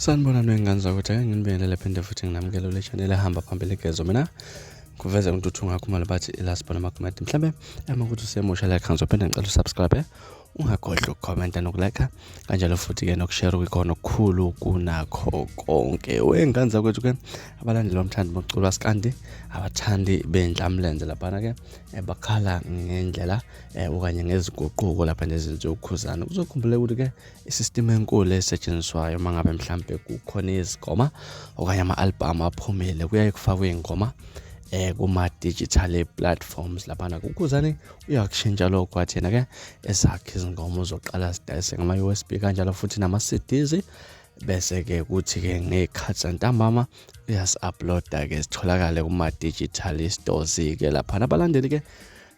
Sanibona nengane zakwethu ake nginibingelele phinde futhi nginamukele le channel ehamba phambili gezo mina kuveza umuntu ungakhumala bathi last bona makumati mhlambe ukuthi usemusha like kanzo phinde ngicela usubscribe ungakhohlwa ukucomment nokulike kanjalo futhi ke nokushare ukhono okukhulu kunakho konke wengane zakwethu ke abalandeli bomthandi bokucula wasikandi abathandi bendlamlenze lapha ke bakhala ngendlela okanye ngeziguquko lapha nezinto uKhuzani uzokhumbula ukuthi ke isystem enkulu esetshenziswayo mangabe mhlambe kukhona izingoma okanye ama-album aphumile kuyaye kufakwe ingoma kuma digital platforms lapha uKhuzani uyakushintsha lokho kwathi yena ke esakhe izingoma uzoqala sidayise ngama USB kanjalo futhi nama CDs bese ke kuthi ke ngekhathi ntambama uyasi-uploada ke sitholakale kuma digital stores ke lapha abalandeli ke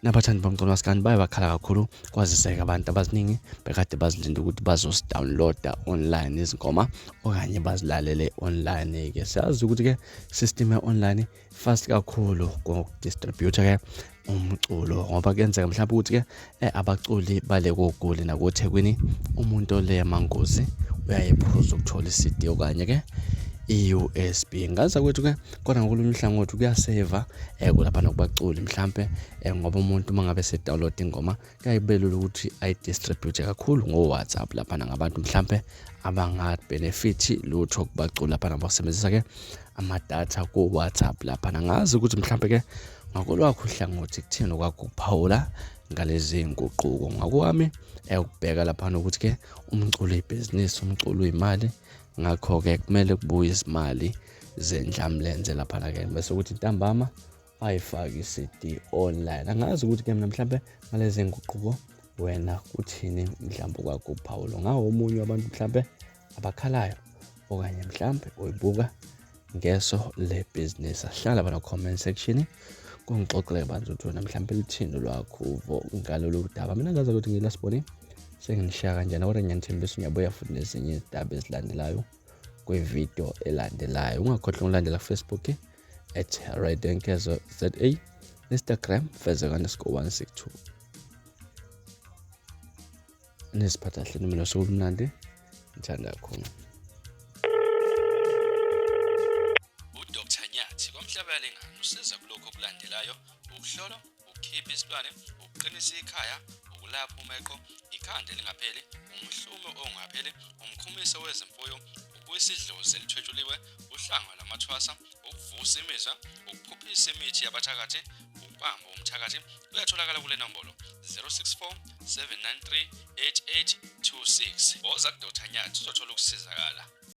nabathandi bomculo wasikandi baye bakhala kakhulu kwaziseka abantu abaziningi bekade bazilinda ukuthi bazosi-downloada online izingoma okanye bazilalele online ke siyazi ukuthi ke system online fast kakhulu ngokudistribute ke umculo ngoba kuyenzeka mhlawumbe ukuthi ke abaculi bale koGoli nakoThekwini umuntu ole yamangozi uyayephuza ukuthola iCD okanye ke i-USB ngaza kwethu ke kodwa ngokulunye uhlangothi kuyaseva kulapha nokubaculi mhlambe ngoba umuntu mangabe se-download ingoma kuyayibelula ukuthi ayidistribute kakhulu ngo-WhatsApp lapha ngabantu mhlambe abangabenefit lutho kubaculi lapha nabasebenzisa ke ama-data ku-WhatsApp lapha ngazi ukuthi mhlambe ke ngakolwakho uhlangothi kuthini okwakho ukuphawula ngalezi nguquko ngakwami ukubheka lapha ukuthi ke umculo ibhizinisi umculo uyimali ngakho ke kumele kubuye izimali zendlamlenze lapha ke bese ukuthi ntambama ayifaki iCD online angazi ukuthi ke mina mhlambe ngalezi nguquko wena uthini mhlambe kwakho uPaulo ngawo omunye wabantu mhlambe abakhalayo okanye mhlambe uyibuka ngeso le business ahlala bana comment section kungixoxele bantu ukuthi wena mhlambe lithini lwakho uvo ngalolu daba mina ngaza ukuthi ngilasibone senginishaya kanjani kodwa ngiyathembisa ngiyabuya futhi nezinye izindaba ezilandelayo kwivideo elandelayo ungakhohlwa ulandela Facebook @radioenkezo.za Instagram @fezeka_162 nesiphatha hle nomelo sokumnandi ngithanda kakhulu uDr Nyathi kwamhlabela ingane usiza kuloko okulandelayo ukuhlola ukukhipha isilwane ukuqinisa ikhaya ukulapha umeqo ikhanda lingapheli umhlume ongapheli umkhumiso wezimfuyo ukwesidlozi elithwetshuliwe uhlanga lamathwasa ukuvusa imizwa ukuphuphisa imithi yabathakathi ubamba umthakathi uyatholakala kule nombolo 064 793 8826 oza Dr Nyathi uzothola ukusizakala.